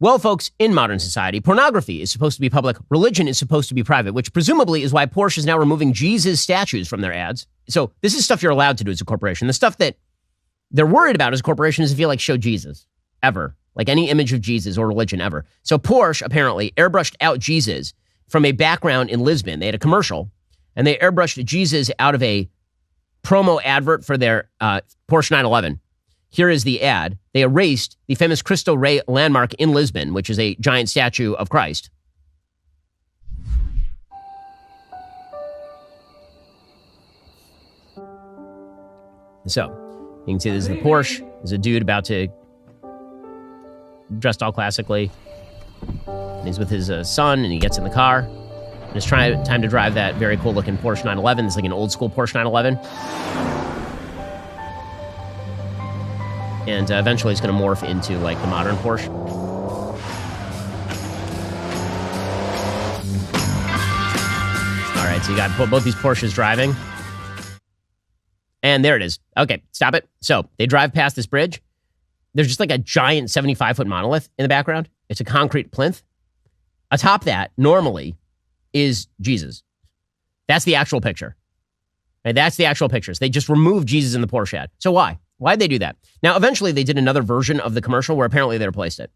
Well, folks, in modern society, pornography is supposed to be public, religion is supposed to be private, which presumably is why Porsche is now removing Jesus statues from their ads. So this is stuff you're allowed to do as a corporation. The stuff that they're worried about as a corporation is if you show Jesus, ever. Like any image of Jesus or religion ever. So Porsche apparently airbrushed out Jesus from a background in Lisbon. They had a commercial, and they airbrushed Jesus out of a promo advert for their Porsche 911. Here is the ad. They erased the famous Cristo Rey landmark in Lisbon, which is a giant statue of Christ. So, you can see this is the Porsche. There's a dude about to, dressed all classically. And he's with his son, and he gets in the car. And it's time to drive that very cool-looking Porsche 911. It's like an old-school Porsche 911. And eventually it's going to morph into like the modern Porsche. All right, so you got both these Porsches driving. And there it is. Okay, stop it. So they drive past this bridge. There's just like a giant 75-foot monolith in the background. It's a concrete plinth. Atop that, normally, is Jesus. That's the actual picture. Right, that's the actual pictures. They just removed Jesus in the Porsche ad. So why? Why'd they do that? Now, eventually, they did another version of the commercial where apparently they replaced it.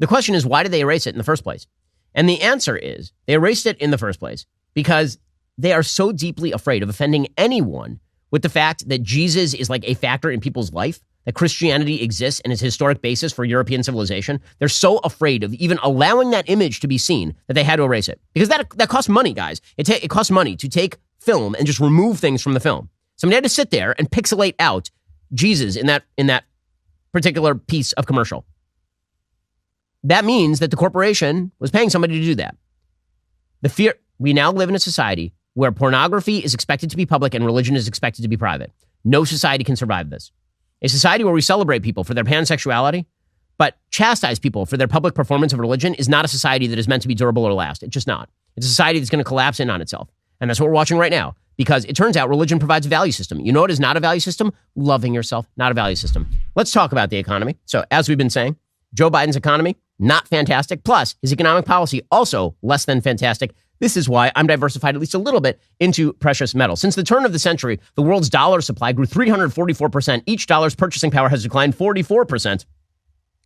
The question is, why did they erase it in the first place? And the answer is, they erased it in the first place because they are so deeply afraid of offending anyone with the fact that Jesus is like a factor in people's life, that Christianity exists and is a historic basis for European civilization. They're so afraid of even allowing that image to be seen that they had to erase it. Because that costs money, guys. It costs money to take film and just remove things from the film. Somebody had to sit there and pixelate out Jesus in that particular piece of commercial. That means that the corporation was paying somebody to do that. We now live in a society where pornography is expected to be public and religion is expected to be private. No society can survive this. A society where we celebrate people for their pansexuality, but chastise people for their public performance of religion is not a society that is meant to be durable or last. It's just not. It's a society that's going to collapse in on itself. And that's what we're watching right now. Because it turns out religion provides a value system. You know what is not a value system? Loving yourself, not a value system. Let's talk about the economy. So as we've been saying, Joe Biden's economy, not fantastic. Plus, his economic policy, also less than fantastic. This is why I'm diversified at least a little bit into precious metals. Since the turn of the century, the world's dollar supply grew 344%. Each dollar's purchasing power has declined 44%.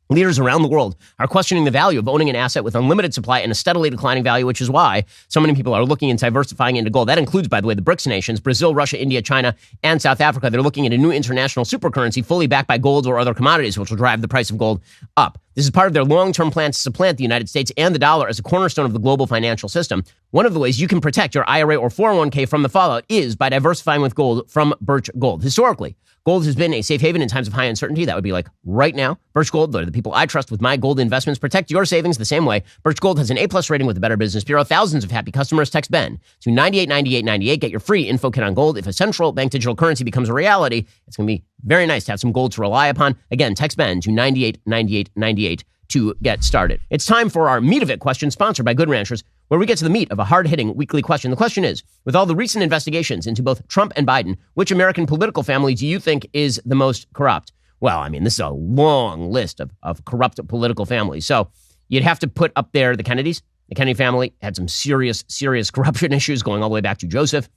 Leaders around the world are questioning the value of owning an asset with unlimited supply and a steadily declining value, which is why so many people are looking and diversifying into gold. That includes, by the way, the BRICS nations, Brazil, Russia, India, China, and South Africa. They're looking at a new international supercurrency fully backed by gold or other commodities, which will drive the price of gold up. This is part of their long-term plan to supplant the United States and the dollar as a cornerstone of the global financial system. One of the ways you can protect your IRA or 401k from the fallout is by diversifying with gold from Birch Gold. Historically, gold has been a safe haven in times of high uncertainty. That would be like right now. Birch Gold, they're the people I trust with my gold investments. Protect your savings the same way. Birch Gold has an A+ rating with the Better Business Bureau. Thousands of happy customers. Text Ben to 989898. Get your free info kit on gold. If a central bank digital currency becomes a reality, it's going to be very nice to have some gold to rely upon. Again, text Ben to 989898 to get started. It's time for our Meat of It question, sponsored by Good Ranchers, where we get to the meat of a hard-hitting weekly question. The question is, with all the recent investigations into both Trump and Biden, which American political family do you think is the most corrupt? Well, I mean, this is a long list of corrupt political families. So you'd have to put up there the Kennedys. The Kennedy family had some serious corruption issues going all the way back to Joseph.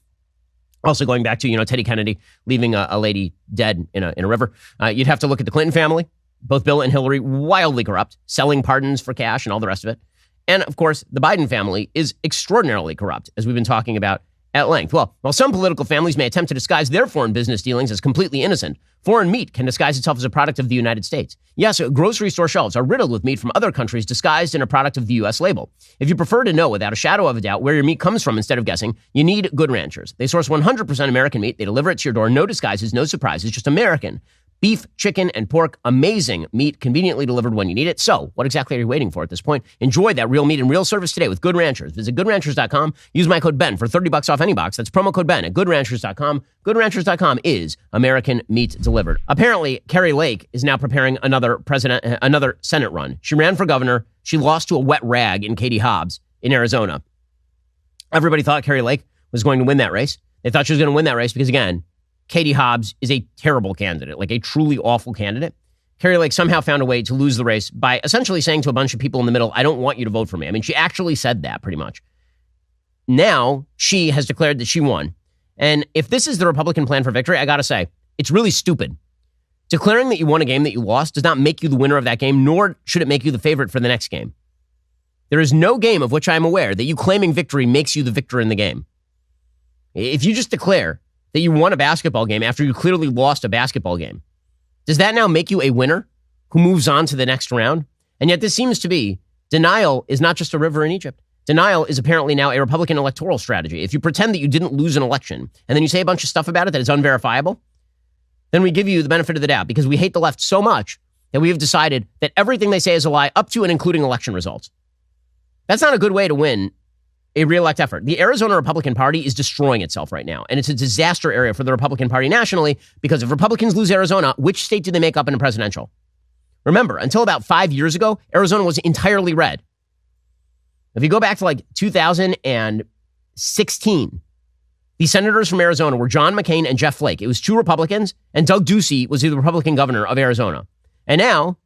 Also going back to, Teddy Kennedy leaving a lady dead in a river. You'd have to look at the Clinton family. Both Bill and Hillary, wildly corrupt, selling pardons for cash and all the rest of it. And, of course, the Biden family is extraordinarily corrupt, as we've been talking about at length. Well, while some political families may attempt to disguise their foreign business dealings as completely innocent, foreign meat can disguise itself as a product of the United States. Yes, grocery store shelves are riddled with meat from other countries disguised in a product of the U.S. label. If you prefer to know without a shadow of a doubt where your meat comes from instead of guessing, you need Good Ranchers. They source 100% American meat. They deliver it to your door. No disguises, no surprises, just American. Beef, chicken, and pork, amazing meat, conveniently delivered when you need it. So, what exactly are you waiting for at this point? Enjoy that real meat and real service today with Good Ranchers. Visit GoodRanchers.com. Use my code Ben for $30 off any box. That's promo code Ben at GoodRanchers.com. GoodRanchers.com is American meat delivered. Apparently, Kari Lake is now preparing another Senate run. She ran for governor. She lost to a wet rag in Katie Hobbs in Arizona. Everybody thought Kari Lake was going to win that race. They thought she was going to win that race because, again, Katie Hobbs is a terrible candidate, like a truly awful candidate. Carrie Lake somehow found a way to lose the race by essentially saying to a bunch of people in the middle, I don't want you to vote for me. I mean, she actually said that pretty much. Now she has declared that she won. And if this is the Republican plan for victory, I got to say, it's really stupid. Declaring that you won a game that you lost does not make you the winner of that game, nor should it make you the favorite for the next game. There is no game of which I am aware that you claiming victory makes you the victor in the game. If you just declare that you won a basketball game after you clearly lost a basketball game, does that now make you a winner who moves on to the next round? And yet this seems to be, denial is not just a river in Egypt. Denial is apparently now a Republican electoral strategy. If you pretend that you didn't lose an election and then you say a bunch of stuff about it that is unverifiable, then we give you the benefit of the doubt because we hate the left so much that we have decided that everything they say is a lie up to and including election results. That's not a good way to win a re-elect effort. The Arizona Republican Party is destroying itself right now, and it's a disaster area for the Republican Party nationally because if Republicans lose Arizona, which state do they make up in a presidential? Remember, until about 5 years ago, Arizona was entirely red. If you go back to like 2016, the senators from Arizona were John McCain and Jeff Flake. It was 2 Republicans, and Doug Ducey was the Republican governor of Arizona. And now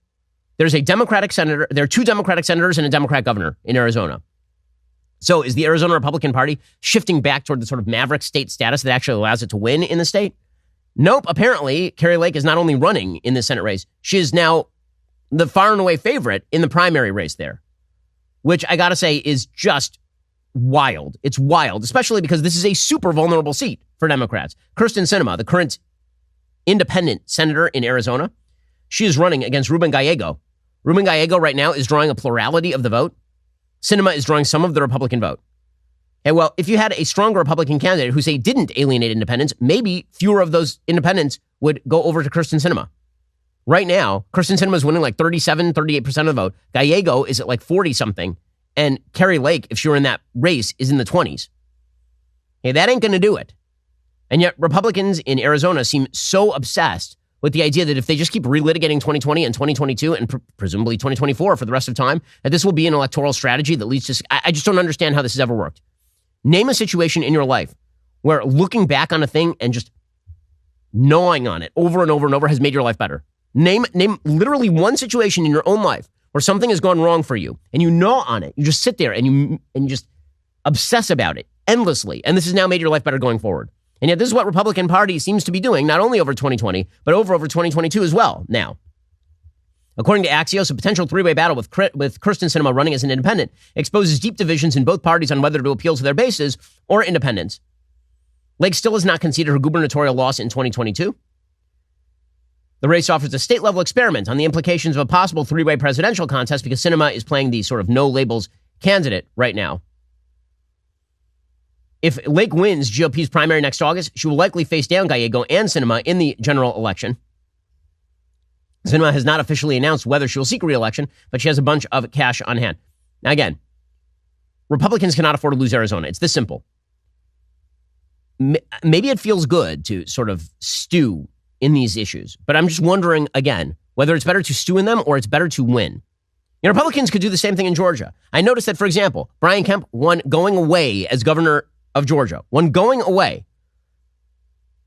there's a Democratic senator. There are 2 Democratic senators and a Democrat governor in Arizona. So is the Arizona Republican Party shifting back toward the sort of maverick state status that actually allows it to win in the state? Nope. Apparently, Carrie Lake is not only running in the Senate race, she is now the far and away favorite in the primary race there, which I got to say is just wild. It's wild, especially because this is a super vulnerable seat for Democrats. Kyrsten Sinema, the current independent senator in Arizona, she is running against Ruben Gallego. Ruben Gallego right now is drawing a plurality of the vote. Sinema is drawing some of the Republican vote. Okay, well, if you had a stronger Republican candidate who, say, didn't alienate independents, maybe fewer of those independents would go over to Kyrsten Sinema. Right now, Kyrsten Sinema is winning like 38% of the vote. Gallego is at like 40-something. And Carrie Lake, if she were in that race, is in the 20s. Okay, that ain't going to do it. And yet Republicans in Arizona seem so obsessed with the idea that if they just keep relitigating 2020 and 2022 and presumably 2024 for the rest of time, that this will be an electoral strategy that leads to... I just don't understand how this has ever worked. Name a situation in your life where looking back on a thing and just gnawing on it over and over and over has made your life better. Name literally one situation in your own life where something has gone wrong for you and you gnaw on it. You just sit there and you just obsess about it endlessly. And this has now made your life better going forward. And yet this is what Republican Party seems to be doing, not only over 2020, but over 2022 as well now. According to Axios, a potential 3-way battle with Kyrsten Sinema running as an independent exposes deep divisions in both parties on whether to appeal to their bases or independents. Lake still has not conceded her gubernatorial loss in 2022. The race offers a state-level experiment on the implications of a possible 3-way presidential contest because Sinema is playing the sort of no-labels candidate right now. If Lake wins GOP's primary next August, she will likely face down Gallego and Sinema in the general election. Sinema has not officially announced whether she will seek re-election, but she has a bunch of cash on hand. Now, again, Republicans cannot afford to lose Arizona. It's this simple. Maybe it feels good to sort of stew in these issues, but I'm just wondering, again, whether it's better to stew in them or it's better to win. You know, Republicans could do the same thing in Georgia. I noticed that, for example, Brian Kemp won going away as governor of Georgia. Won going away.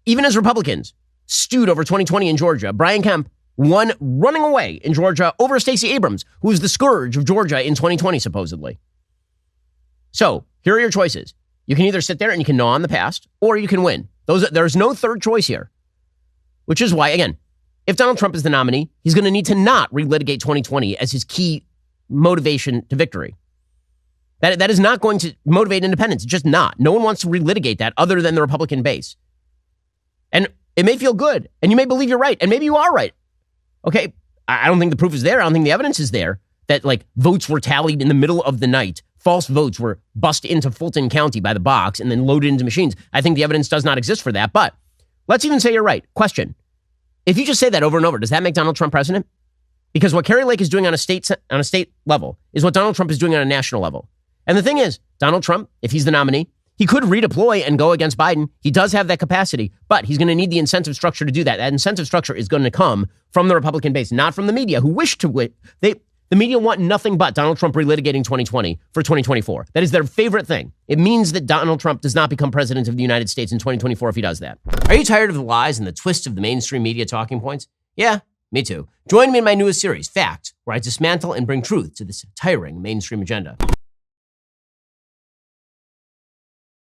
Even as Republicans stewed over 2020 in Georgia, Brian Kemp won running away in Georgia over Stacey Abrams, who was the scourge of Georgia in 2020, supposedly. So here are your choices. You can either sit there and you can gnaw on the past, or you can win. There's no third choice here, which is why, again, if Donald Trump is the nominee, he's going to need to not relitigate 2020 as his key motivation to victory. That is not going to motivate independents. It's just not. No one wants to relitigate that other than the Republican base. And it may feel good, and you may believe you're right, and maybe you are right. Okay, I don't think the proof is there. I don't think the evidence is there that, like, votes were tallied in the middle of the night. False votes were bussed into Fulton County by the box and then loaded into machines. I think the evidence does not exist for that. But let's even say you're right. Question. If you just say that over and over, does that make Donald Trump president? Because what Carrie Lake is doing on a state level is what Donald Trump is doing on a national level. And the thing is, Donald Trump, if he's the nominee, he could redeploy and go against Biden. He does have that capacity, but he's going to need the incentive structure to do that. That incentive structure is going to come from the Republican base, not from the media, who wish to win. The media want nothing but Donald Trump relitigating 2020 for 2024. That is their favorite thing. It means that Donald Trump does not become president of the United States in 2024 if he does that. Are you tired of the lies and the twists of the mainstream media talking points? Yeah, Me too. Join me in my newest series, Facts, where I dismantle and bring truth to this tiring mainstream agenda.